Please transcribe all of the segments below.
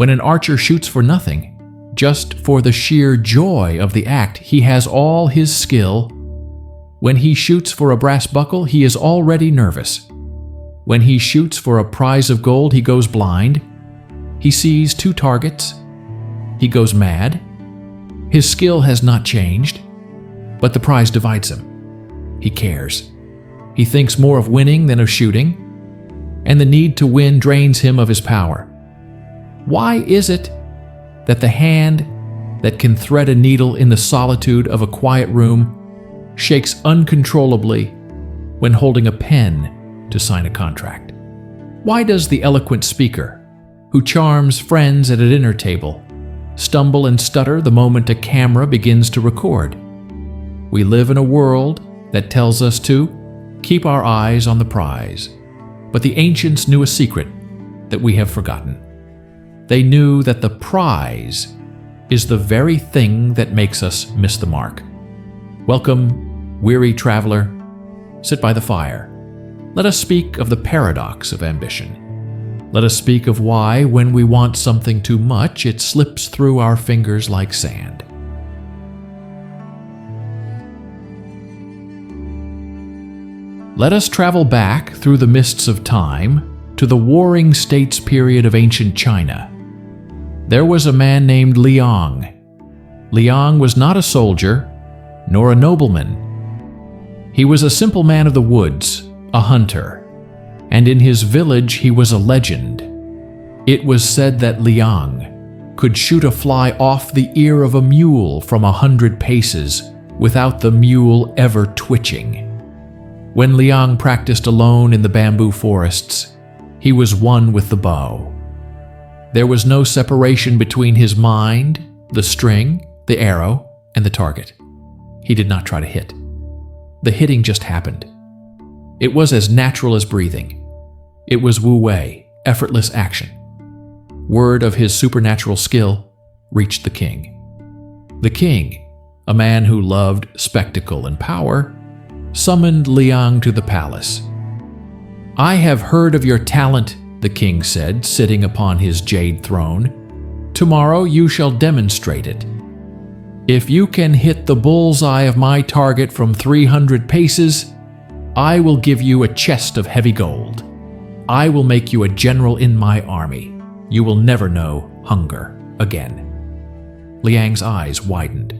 When an archer shoots for nothing, just for the sheer joy of the act, he has all his skill. When he shoots for a brass buckle, he is already nervous. When he shoots for a prize of gold, he goes blind. He sees 2 targets. He goes mad. His skill has not changed, but the prize divides him. He cares. He thinks more of winning than of shooting, and the need to win drains him of his power. Why is it that the hand that can thread a needle in the solitude of a quiet room shakes uncontrollably when holding a pen to sign a contract? Why does the eloquent speaker, who charms friends at a dinner table, stumble and stutter the moment a camera begins to record? We live in a world that tells us to keep our eyes on the prize, but the ancients knew a secret that we have forgotten. They knew that the prize is the very thing that makes us miss the mark. Welcome, weary traveler. Sit by the fire. Let us speak of the paradox of ambition. Let us speak of why, when we want something too much, it slips through our fingers like sand. Let us travel back through the mists of time to the Warring States period of ancient China. There was a man named Liang. Liang was not a soldier, nor a nobleman. He was a simple man of the woods, a hunter, and in his village he was a legend. It was said that Liang could shoot a fly off the ear of a mule from 100 paces without the mule ever twitching. When Liang practiced alone in the bamboo forests, he was one with the bow. There was no separation between his mind, the string, the arrow, and the target. He did not try to hit. The hitting just happened. It was as natural as breathing. It was Wu Wei, effortless action. Word of his supernatural skill reached the king. The king, a man who loved spectacle and power, summoned Liang to the palace. "I have heard of your talent," the king said, sitting upon his jade throne. "Tomorrow you shall demonstrate it. If you can hit the bullseye of my target from 300 paces, I will give you a chest of heavy gold. I will make you a general in my army. You will never know hunger again." Liang's eyes widened.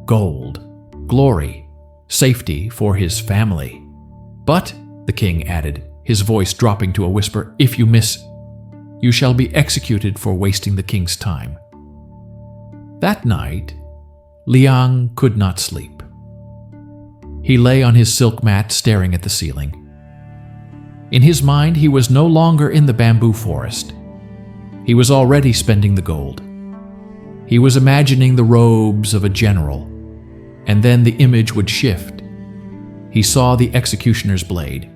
Gold, glory, safety for his family. "But," the king added, his voice dropping to a whisper, "if you miss, you shall be executed for wasting the king's time." That night, Liang could not sleep. He lay on his silk mat staring at the ceiling. In his mind, he was no longer in the bamboo forest. He was already spending the gold. He was imagining the robes of a general, and then the image would shift. He saw the executioner's blade.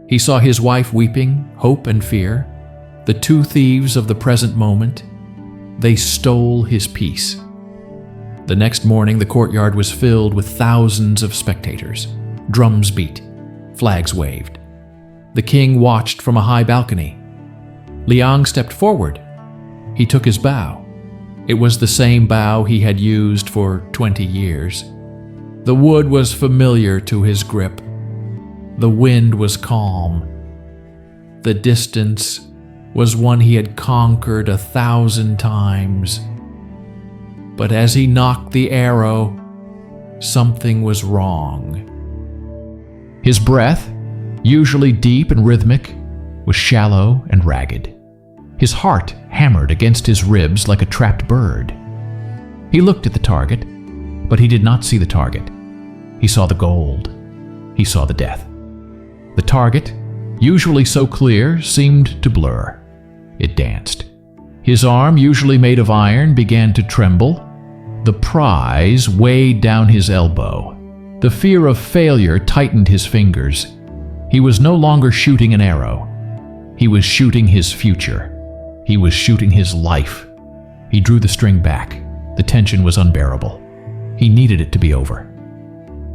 He saw his wife weeping, hope and fear, the 2 thieves of the present moment. They stole his peace. The next morning, the courtyard was filled with thousands of spectators. Drums beat, flags waved. The king watched from a high balcony. Liang stepped forward. He took his bow. It was the same bow he had used for 20 years. The wood was familiar to his grip. The wind was calm. The distance was one he had conquered 1,000 times. But as he knocked the arrow, something was wrong. His breath, usually deep and rhythmic, was shallow and ragged. His heart hammered against his ribs like a trapped bird. He looked at the target, but he did not see the target. He saw the gold. He saw the death. The target, usually so clear, seemed to blur. It danced. His arm, usually made of iron, began to tremble. The prize weighed down his elbow. The fear of failure tightened his fingers. He was no longer shooting an arrow. He was shooting his future. He was shooting his life. He drew the string back. The tension was unbearable. He needed it to be over.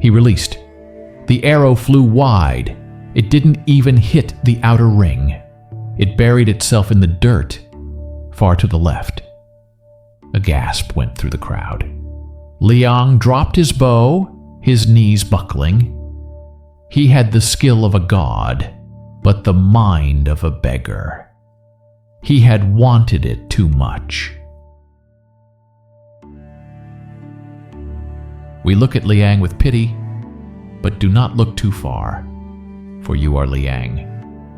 He released. The arrow flew wide. It didn't even hit the outer ring. It buried itself in the dirt. far to the left. A gasp went through the crowd. Liang dropped his bow, his knees buckling. He had the skill of a god, but the mind of a beggar. He had wanted it too much. We look at Liang with pity, but do not look too far, for you are Liang.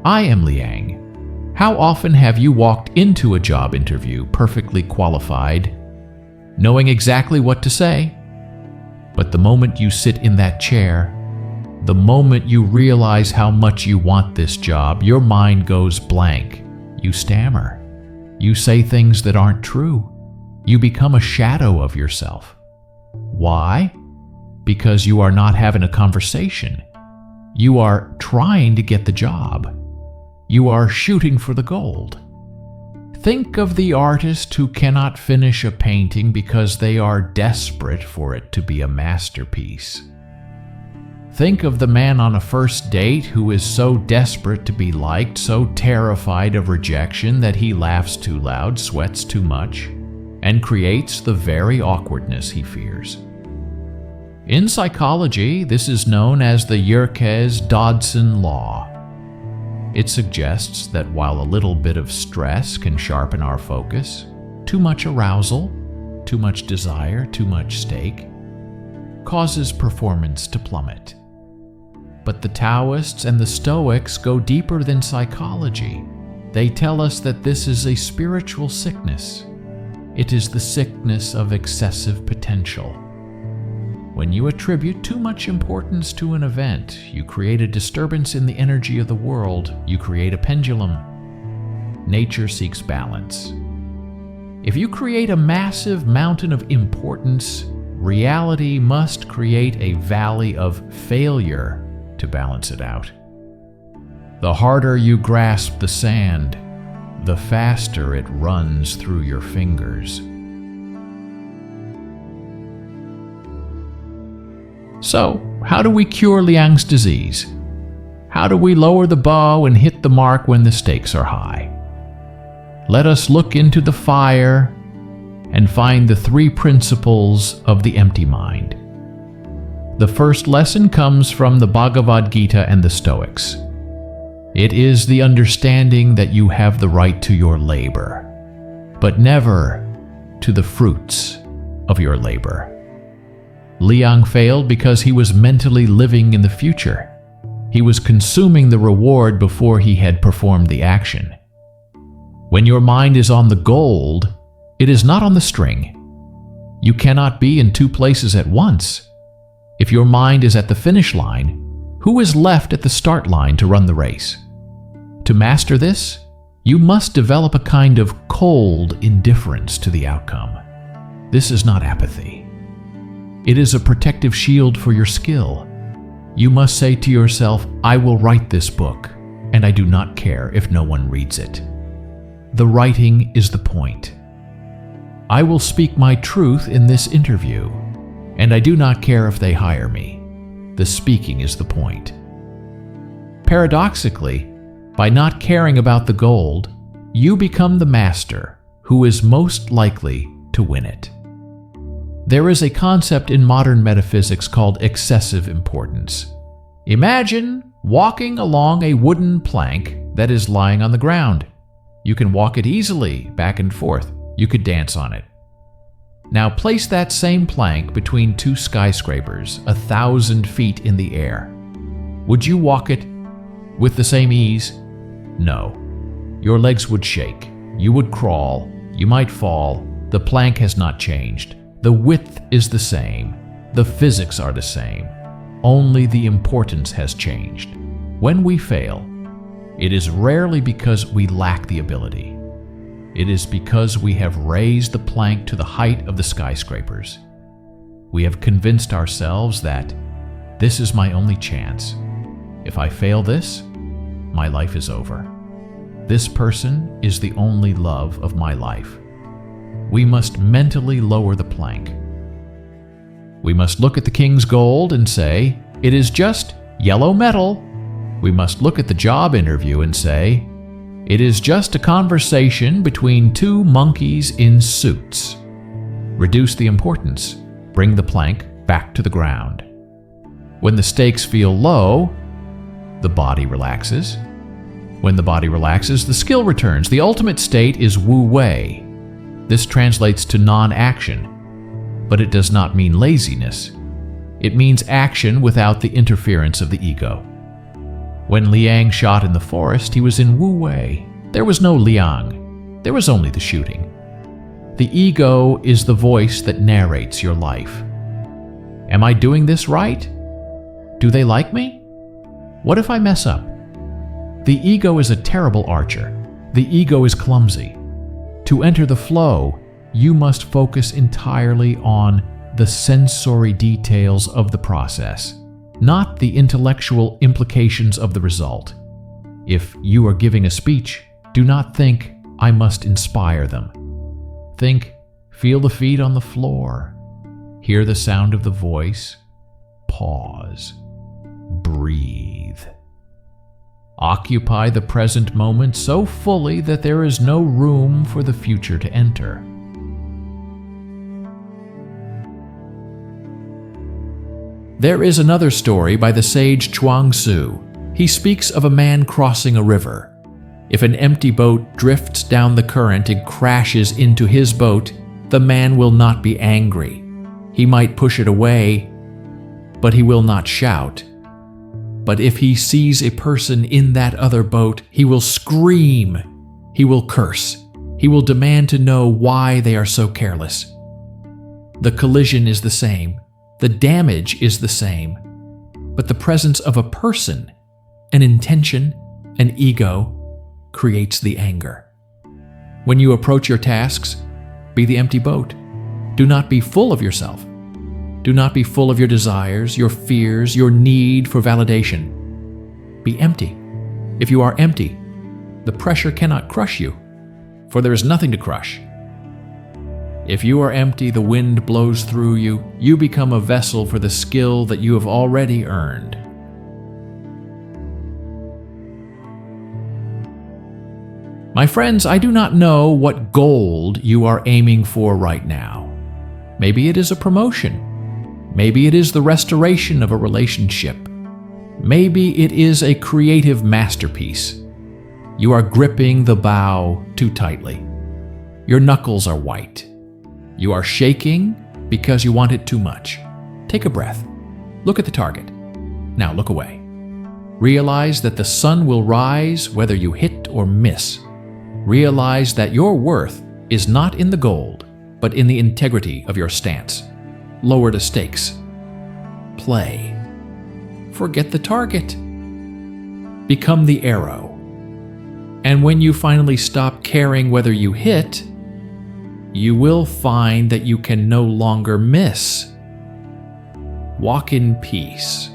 I am Liang. How often have you walked into a job interview perfectly qualified, knowing exactly what to say, but the moment you sit in that chair, the moment you realize how much you want this job, your mind goes blank. You stammer. You say things that aren't true. You become a shadow of yourself. Why? Because you are not having a conversation. You are trying to get the job. You are shooting for the gold. Think of the artist who cannot finish a painting because they are desperate for it to be a masterpiece. Think of the man on a first date who is so desperate to be liked, so terrified of rejection that he laughs too loud, sweats too much, and creates the very awkwardness he fears. In psychology, this is known as the Yerkes-Dodson law. It suggests that while a little bit of stress can sharpen our focus, too much arousal, too much desire, too much stake, causes performance to plummet. But the Taoists and the Stoics go deeper than psychology. They tell us that this is a spiritual sickness. It is the sickness of excessive potential. When you attribute too much importance to an event, you create a disturbance in the energy of the world. You create a pendulum. Nature seeks balance. If you create a massive mountain of importance, reality must create a valley of failure to balance it out. The harder you grasp the sand, the faster it runs through your fingers. So, how do we cure Liang's disease? How do we lower the bow and hit the mark when the stakes are high? Let us look into the fire and find the 3 principles of the empty mind. The first lesson comes from the Bhagavad Gita and the Stoics. It is the understanding that you have the right to your labor, but never to the fruits of your labor. Liang failed because he was mentally living in the future. He was consuming the reward before he had performed the action. When your mind is on the gold, it is not on the string. You cannot be in 2 places at once. If your mind is at the finish line, who is left at the start line to run the race? To master this, you must develop a kind of cold indifference to the outcome. This is not apathy. It is a protective shield for your skill. You must say to yourself, I will write this book, and I do not care if no one reads it. The writing is the point. I will speak my truth in this interview, and I do not care if they hire me. The speaking is the point. Paradoxically, by not caring about the gold, you become the master who is most likely to win it. There is a concept in modern metaphysics called excessive importance. Imagine walking along a wooden plank that is lying on the ground. You can walk it easily back and forth. You could dance on it. Now place that same plank between 2 skyscrapers 1,000 feet in the air. Would you walk it with the same ease? No. Your legs would shake. You would crawl. You might fall. The plank has not changed. The width is the same. The physics are the same. Only the importance has changed. When we fail, it is rarely because we lack the ability. It is because we have raised the plank to the height of the skyscrapers. We have convinced ourselves that this is my only chance. If I fail this, my life is over. This person is the only love of my life. We must mentally lower the plank. We must look at the king's gold and say, it is just yellow metal. We must look at the job interview and say, It is just a conversation between two monkeys in suits. Reduce the importance. Bring the plank back to the ground. When the stakes feel low, the body relaxes. When the body relaxes, the skill returns. The ultimate state is Wu Wei. This translates to non-action, but it does not mean laziness. It means action without the interference of the ego. When Liang shot in the forest, he was in Wu Wei. There was no Liang. There was only the shooting. The ego is the voice that narrates your life. Am I doing this right? Do they like me? What if I mess up? The ego is a terrible archer. The ego is clumsy. To enter the flow, you must focus entirely on the sensory details of the process, not the intellectual implications of the result. If you are giving a speech, do not think, I must inspire them. Think, feel the feet on the floor. Hear the sound of the voice. Pause. Breathe. Occupy the present moment so fully that there is no room for the future to enter. There is another story by the sage Chuang Tzu. He speaks of a man crossing a river. If an empty boat drifts down the current and crashes into his boat, the man will not be angry. He might push it away, but he will not shout. But if he sees a person in that other boat, he will scream. He will curse. He will demand to know why they are so careless. The collision is the same. The damage is the same. But the presence of a person, an intention, an ego, creates the anger. When you approach your tasks, be the empty boat. Do not be full of yourself. Do not be full of your desires, your fears, your need for validation. Be empty. If you are empty, the pressure cannot crush you, for there is nothing to crush. If you are empty, the wind blows through you. You become a vessel for the skill that you have already earned. My friends, I do not know what gold you are aiming for right now. Maybe it is a promotion. Maybe it is the restoration of a relationship. Maybe it is a creative masterpiece. You are gripping the bow too tightly. Your knuckles are white. You are shaking because you want it too much. Take a breath. Look at the target. Now look away. Realize that the sun will rise whether you hit or miss. Realize that your worth is not in the gold, but in the integrity of your stance. Lower the stakes. Play. Forget the target. Become the arrow. And when you finally stop caring whether you hit, you will find that you can no longer miss. Walk in peace.